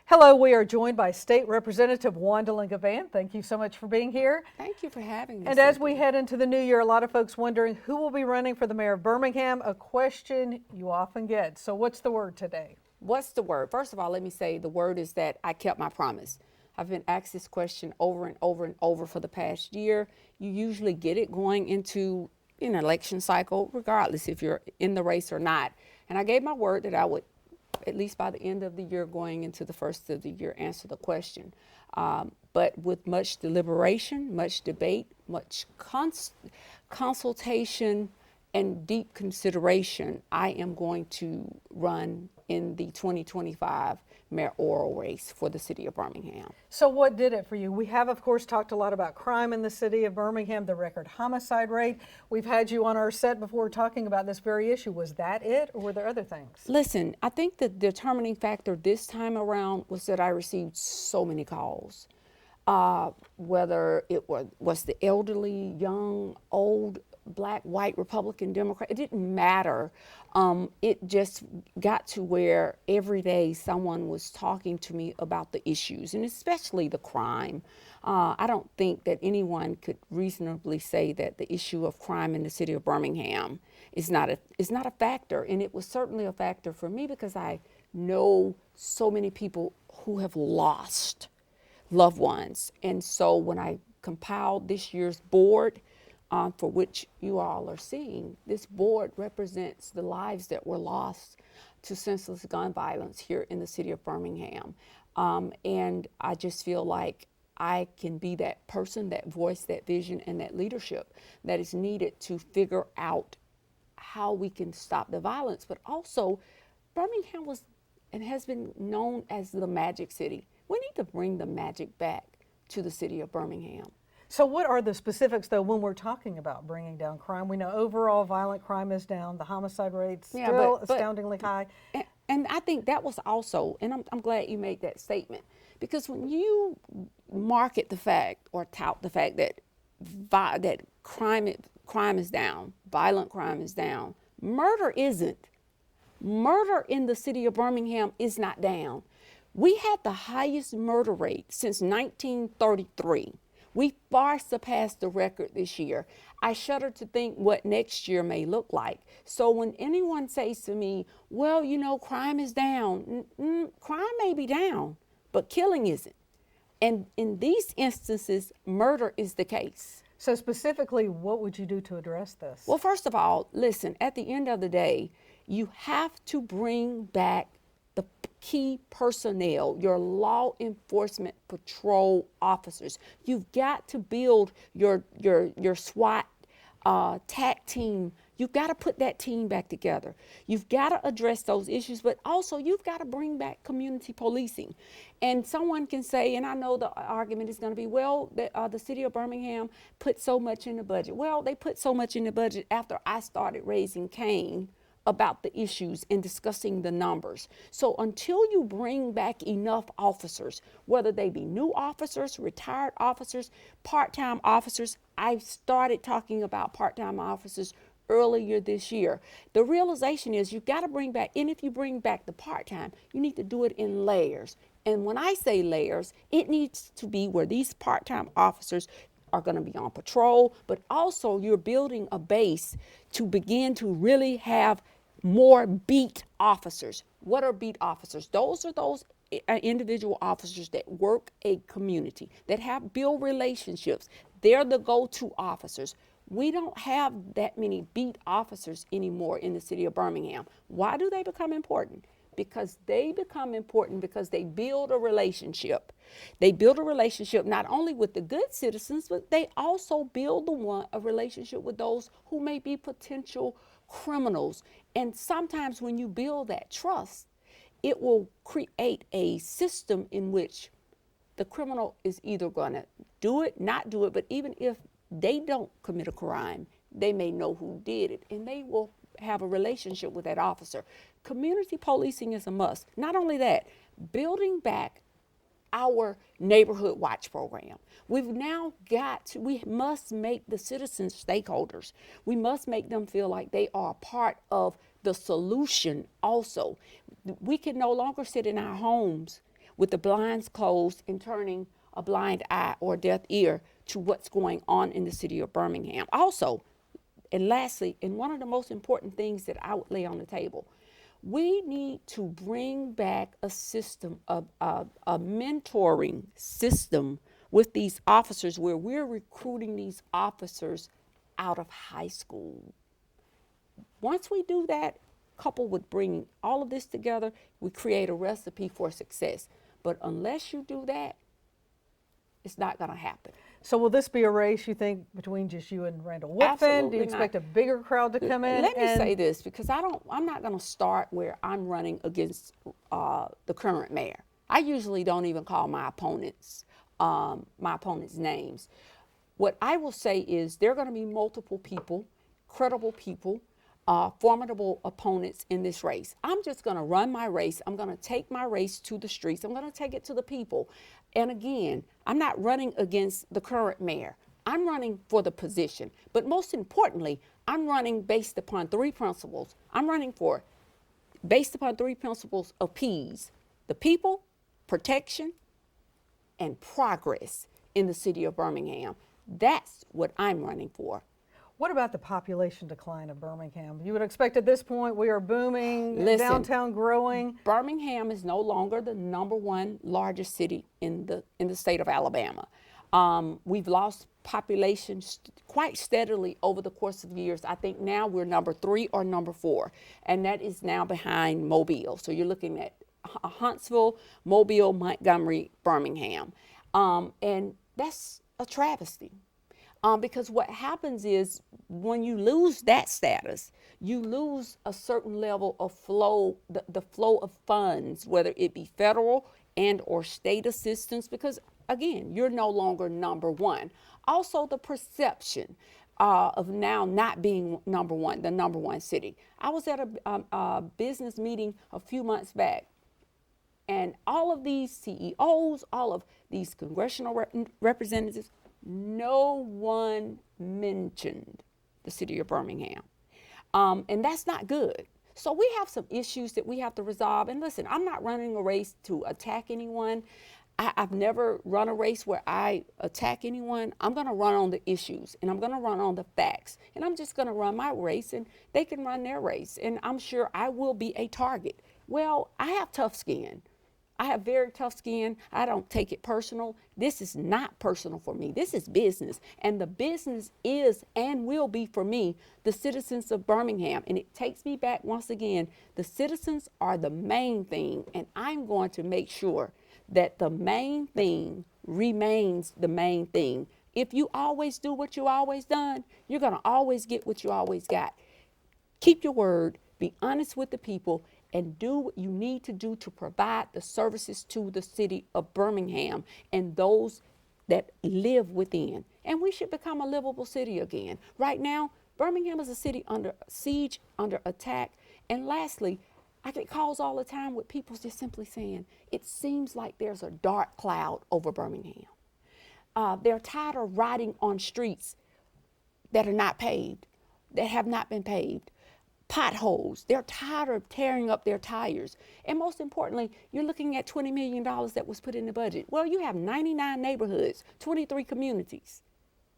Hello, we are joined by State Representative Juandalynn Givan. Thank you so much for being here. Thank you for having me. And as we head into the new year, a lot of folks wondering who will be running for the mayor of Birmingham, a question you often get. So what's the word today? What's the word? First of all, let me say the word is that I kept my promise. I've been asked this question over and over and over for the past year. You usually get it going into an election cycle, regardless if you're in the race or not. And I gave my word that I would, at least by the end of the year, going into the first of the year, answer the question. But with much deliberation, much debate, much consultation, and deep consideration, I am going to run in the 2025 mayoral race for the city of Birmingham. So what did it for you? We have, of course, talked a lot about crime in the city of Birmingham, the record homicide rate. We've had you on our set before talking about this very issue. Was that it, or were there other things? Listen, I think the determining factor this time around was that I received so many calls. Whether it was the elderly, young, old, black, white, Republican, Democrat, it didn't matter. It just got to where every day someone was talking to me about the issues, and especially the crime. I don't think that anyone could reasonably say that the issue of crime in the city of Birmingham is not a factor, and it was certainly a factor for me because I know so many people who have lost loved ones. And so when I compiled this year's board, for which you all are seeing, this board represents the lives that were lost to senseless gun violence here in the city of Birmingham. And I just feel like I can be that person, that voice, that vision, and that leadership that is needed to figure out how we can stop the violence. But also, Birmingham was and has been known as the magic city. We need to bring the magic back to the city of Birmingham. So what are the specifics, though, when we're talking about bringing down crime? We know overall violent crime is down. The homicide rate's still astoundingly high. And I think that was also, and I'm glad you made that statement, because when you market the fact or tout the fact that crime is down, violent crime is down, murder isn't. Murder in the city of Birmingham is not down. We had the highest murder rate since 1933. We far surpassed the record this year. I shudder to think what next year may look like. So when anyone says to me, well, crime is down, crime may be down, but killing isn't. And in these instances, murder is the case. So specifically, what would you do to address this? Well, first of all, listen, at the end of the day, you have to bring back the key personnel, your law enforcement patrol officers. You've got to build your SWAT TAC team. You've got to put that team back together. You've got to address those issues, but also you've got to bring back community policing. And someone can say, and I know the argument is going to be, well, the city of Birmingham put so much in the budget. Well, they put so much in the budget after I started raising Cain about the issues and discussing the numbers. So until you bring back enough officers, whether they be new officers, retired officers, part-time officers, I started talking about part-time officers earlier this year. The realization is you've got to bring back, and if you bring back the part-time, you need to do it in layers. And when I say layers, it needs to be where these part-time officers are going to be on patrol, but also you're building a base to begin to really have more beat officers. What are beat officers? Those are those individual officers that work a community, that have build relationships. They're the go-to officers. We don't have that many beat officers anymore in the city of Birmingham. Why do they become important? Because they become important because they build a relationship. They build a relationship not only with the good citizens, but they also build a relationship with those who may be potential criminals. And sometimes when you build that trust, it will create a system in which the criminal is either going to do it, not do it, but even if they don't commit a crime, they may know who did it, and they will have a relationship with that officer. Community policing is a must. Not only that, building back our neighborhood watch program. We must make the citizens stakeholders. We must make them feel like they are part of the solution also. We can no longer sit in our homes with the blinds closed and turning a blind eye or a deaf ear to what's going on in the city of Birmingham. Also, and lastly, and one of the most important things that I would lay on the table, we need to bring back a system of a mentoring system with these officers where we're recruiting these officers out of high school. Once we do that, coupled with bringing all of this together, we create a recipe for success. But unless you do that, it's not going to happen. So will this be a race, you think, between just you and Randall Woodfin? Do Absolutely you expect not. a bigger crowd to come in? Let me say this, because I'm not going to start where I'm running against the current mayor. I usually don't even call my opponents names. What I will say is there are going to be multiple people, credible people, formidable opponents in this race. I'm just going to run my race. I'm going to take my race to the streets. I'm going to take it to the people. And again, I'm not running against the current mayor. I'm running for the position. But most importantly, I'm running based upon three principles. Based upon three principles of P's: the people, protection, and progress in the city of Birmingham. That's what I'm running for. What about the population decline of Birmingham? You would expect at this point we are booming, Listen, downtown growing. Birmingham is no longer the #1 largest city in the state of Alabama. We've lost population quite steadily over the course of years. I think now we're #3 or #4, and that is now behind Mobile. So you're looking at Huntsville, Mobile, Montgomery, Birmingham, and that's a travesty. Because what happens is when you lose that status, you lose a certain level of flow, the flow of funds, whether it be federal and or state assistance, because again, you're no longer #1. Also the perception of now not being the #1 city. I was at a business meeting a few months back, and all of these CEOs, all of these congressional representatives, no one mentioned the city of Birmingham. And that's not good. So we have some issues that we have to resolve. And listen, I'm not running a race to attack anyone. I've never run a race where I attack anyone. I'm going to run on the issues, and I'm going to run on the facts. And I'm just going to run my race, and they can run their race. And I'm sure I will be a target. Well, I have tough skin. I have very tough skin. I don't take it personal. This is not personal for me. This is business. And the business is and will be for me the citizens of Birmingham. And it takes me back once again. The citizens are the main thing. And I'm going to make sure that the main thing remains the main thing. If you always do what you always done, you're going to always get what you always got. Keep your word. Be honest with the people, and do what you need to do to provide the services to the city of Birmingham and those that live within. And we should become a livable city again. Right now, Birmingham is a city under siege, under attack. And lastly, I get calls all the time with people just simply saying, it seems like there's a dark cloud over Birmingham. They're tired of riding on streets that are not paved, that have not been paved. Potholes. They're tired of tearing up their tires. And most importantly, you're looking at $20 million that was put in the budget. Well, you have 99 neighborhoods, 23 communities.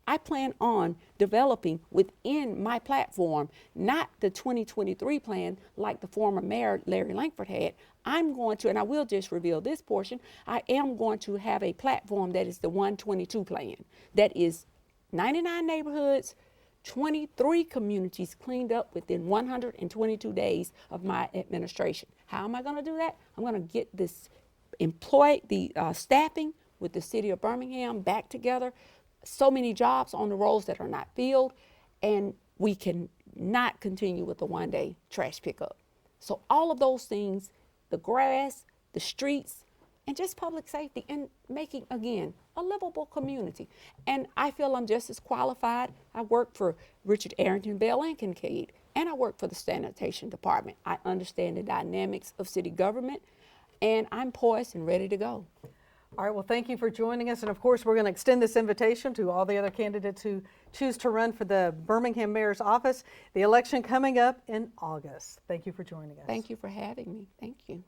I plan on developing within my platform, not the 2023 plan like the former mayor Larry Langford had. I'm going to, and I will just reveal this portion, I am going to have a platform that is the 122 plan. That is 99 neighborhoods, 23 communities cleaned up within 122 days of my administration. How am I going to do that? I'm going to get this staffing with the city of Birmingham back together. So many jobs on the roads that are not filled, and we can not continue with the one-day trash pickup. So all of those things, the grass, the streets, and just public safety, and making, again, a livable community. And I feel I'm just as qualified. I work for Richard Arrington Bell and Kincaid, and I work for the sanitation department. I understand the dynamics of city government, and I'm poised and ready to go. All right, well, thank you for joining us. And of course, we're going to extend this invitation to all the other candidates who choose to run for the Birmingham mayor's office. The election coming up in August. Thank you for joining us. Thank you for having me. Thank you.